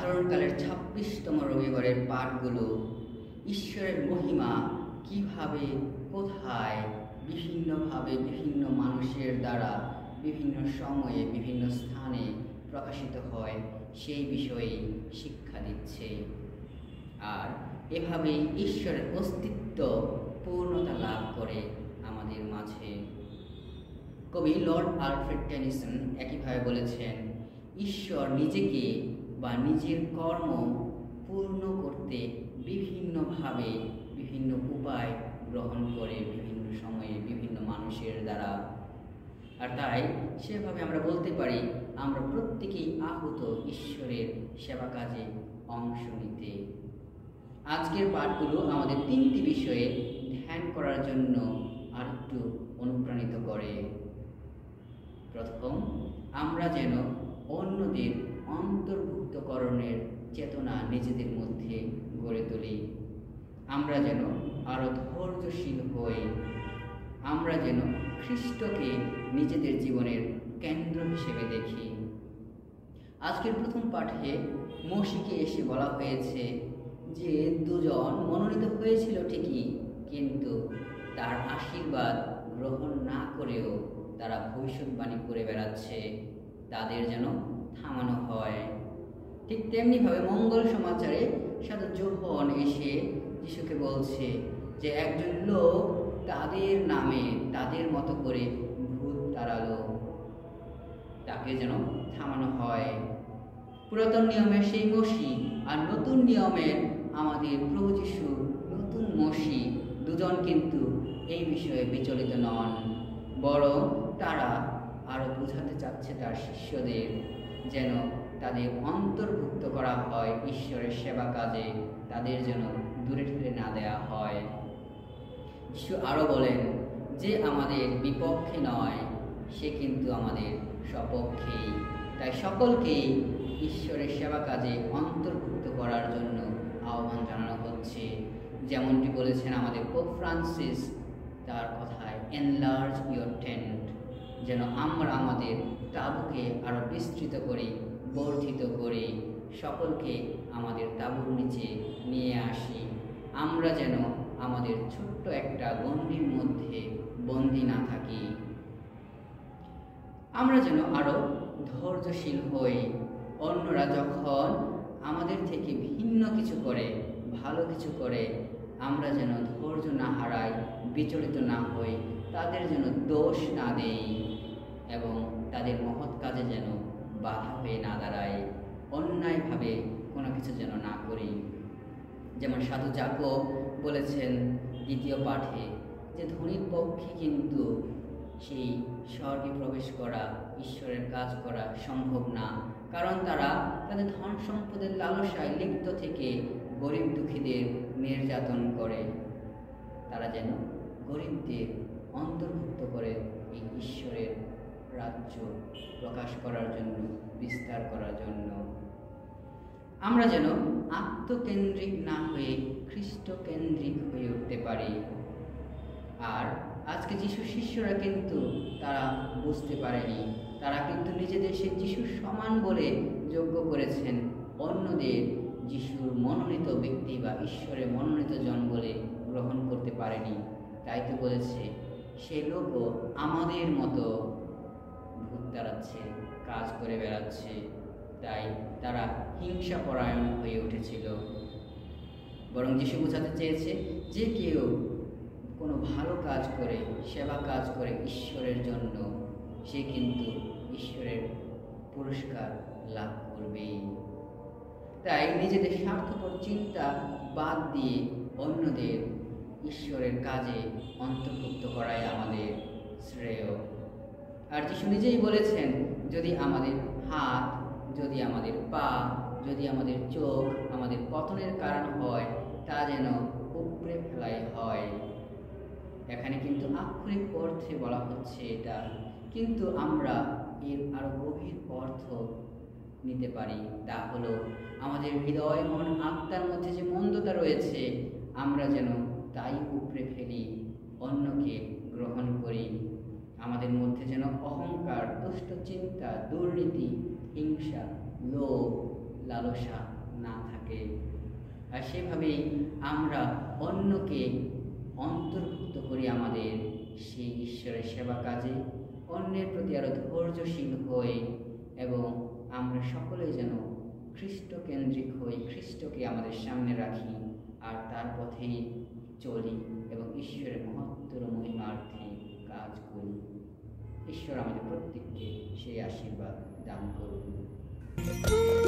ধারণকালের ২৬তম রবিবারের পাঠগুলো ঈশ্বরের মহিমা কিভাবে, কোথায়, বিভিন্নভাবে বিভিন্ন মানুষের দ্বারা বিভিন্ন সময়ে বিভিন্ন স্থানে প্রকাশিত হয় সেই বিষয়ে শিক্ষা দিচ্ছে। আর এভাবেই ঈশ্বরের অস্তিত্ব পূর্ণতা লাভ করে আমাদের মাঝে। কবি লর্ড আলফ্রেড টেনিসন একইভাবে বলেছেন, ঈশ্বর নিজেকে বা নিজের কর্ম পূর্ণ করতে বিভিন্নভাবে বিভিন্ন উপায় গ্রহণ করে বিভিন্ন সময়ে বিভিন্ন মানুষের দ্বারা। আর তাই সেভাবে আমরা বলতে পারি আমরা প্রত্যেকেই আহত ঈশ্বরের সেবা কাজে অংশ নিতে। আজকের পাঠগুলো আমাদের 3টি বিষয়ে ধ্যান করার জন্য আর একটু অনুপ্রাণিত করে। প্রথম, আমরা যেন অন্যদের অন্তর্ভুক্তকরণের চেতনা নিজেদের মধ্যে গড়ে তুলি। আমরা যেন আরও ধৈর্যশীল হই। আমরা যেন খ্রিস্টকে নিজেদের জীবনের কেন্দ্র হিসেবে দেখি। আজকের প্রথম পাঠে মসিকে এসে বলা হয়েছে যে দুজন মনোনীত হয়েছিল ঠিকই, কিন্তু তার আশীর্বাদ গ্রহণ না করেও তারা ভবিষ্যৎবাণী করে বেড়াচ্ছে, তাদের যেন থামানো হয়। ঠিক তেমনিভাবে মঙ্গল সমাচারে সাধু যোহন এসে যিশুকে বলছে যে একজন লোক তাদের নামে তাদের মতো করে ভূত তাড়ালো, তাকে যেন থামানো হয়। পুরাতন নিয়মের সেই মসি আর নতুন নিয়মের আমাদের প্রভু যিশু নতুন মসি দুজন কিন্তু এই বিষয়ে বিচলিত নন, বরং তারা আরও বোঝাতে চাচ্ছে তার শিষ্যদের যেন তাদের অন্তর্ভুক্ত করা হয় ঈশ্বরের সেবা কাজে, তাদের যেন দূরে ঠেলে না দেয়া হয়। যিশু আরও বলেন যে আমাদের বিপক্ষে নয়, সে কিন্তু আমাদের সপক্ষেই। তাই সকলকেই ঈশ্বরের সেবা কাজে অন্তর্ভুক্ত করার জন্য আহ্বান জানানো হচ্ছে। যেমনটি বলেছেন আমাদের পোপ ফ্রান্সিস তার কথায়, এনলার্জ ইয়োর টেন্ট, যেন আমরা আমাদের তাঁবুকে আরও বিস্তৃত করি, বর্ধিত করি, সকলকে আমাদের তাঁবুর নিচে নিয়ে আসি। আমরা যেন আমাদের ছোট্ট একটা গণ্ডির মধ্যে বন্দী না থাকি। আমরা যেন আরও ধৈর্যশীল হই। অন্যরা যখন আমাদের থেকে ভিন্ন কিছু করে, ভালো কিছু করে, আমরা যেন ধৈর্য না হারাই, বিচলিত না হই, তাদের যেন দোষ না দেই এবং তাদের মহৎ কাজে যেন বাধা হয়ে না দাঁড়ায়, অন্যায়ভাবে কোনো কিছু যেন না করি। যেমন সাধু যাকব বলেছেন 2য় পাঠে যে ধনীর পক্ষে কিন্তু সেই স্বর্গে প্রবেশ করা, ঈশ্বরের কাজ করা সম্ভব না, কারণ তারা তাদের ধন সম্পদের লালসায় লিপ্ত থেকে গরিব দুঃখীদের নির্যাতন করে। তারা যেন গরিবদের অন্তর্ভুক্ত করে এই ঈশ্বরের রাজ্য প্রকাশ করার জন্য, বিস্তার করার জন্য। আমরা যেন আত্মকেন্দ্রিক না হয়ে খ্রিস্টকেন্দ্রিক হয়ে উঠতে পারি। আর আজকে যিশুর শিষ্যরা কিন্তু তারা বুঝতে পারেনি, তারা কিন্তু নিজেদের সে যিশুর সমান বলে যোগ্য করেছেন, অন্যদের যিশুর মনোনীত ব্যক্তি বা ঈশ্বরের মনোনীত জন বলে গ্রহণ করতে পারেনি। তাই তো বলেছে সে লোকও আমাদের মতো ভূত তাড়াচ্ছে, কাজ করে বেড়াচ্ছে। তাই তারা হিংসাপরায়ণ হয়ে উঠেছিল। বরং যিশু বোঝাতে চেয়েছে যে কেউ কোনো ভালো কাজ করে, সেবা কাজ করে ঈশ্বরের জন্য, সে কিন্তু ঈশ্বরের পুরস্কার লাভ করবেই। তাই নিজেদের স্বার্থপর চিন্তা বাদ দিয়ে অন্যদের ঈশ্বরের কাজে অন্তর্ভুক্ত করাই আমাদের শ্রেয়। আর যিশু নিজেই বলেছেন, যদি আমাদের হাত, যদি আমাদের পা, যদি আমাদের চোখ আমাদের পতনের কারণ হয়, তা যেন উপড়ে ফেলাই হয়। এখানে কিন্তু আক্ষরিক অর্থে বলা হচ্ছে এটা, কিন্তু আমরা এর আরো গভীর অর্থ নিতে পারি। তা হলো আমাদের হৃদয়, মন, আত্মার মধ্যে যে মন্দতা রয়েছে, আমরা যেন তাই উপড়ে ফেলি, অন্যকে গ্রহণ করি। আমাদের মধ্যে যেন অহংকার, দুষ্ট চিন্তা, দুর্নীতি, হিংসা, লোভ, লালসা না থাকে। আর সেভাবেই আমরা অন্যকে অন্তর্ভুক্ত করি আমাদের সেই ঈশ্বরের সেবা কাজে, অন্যের প্রতি আরও ধৈর্যশীল হয়ে, এবং আমরা সকলে যেন খ্রিস্টকেন্দ্রিক হই, খ্রিস্টকে আমাদের সামনে রাখি আর তার পথেই চলি এবং ঈশ্বরের মহত্তর মহিমার্থে কাজ করি। ঈশ্বর আমাদের প্রত্যেককে সেই আশীর্বাদ দান করুন।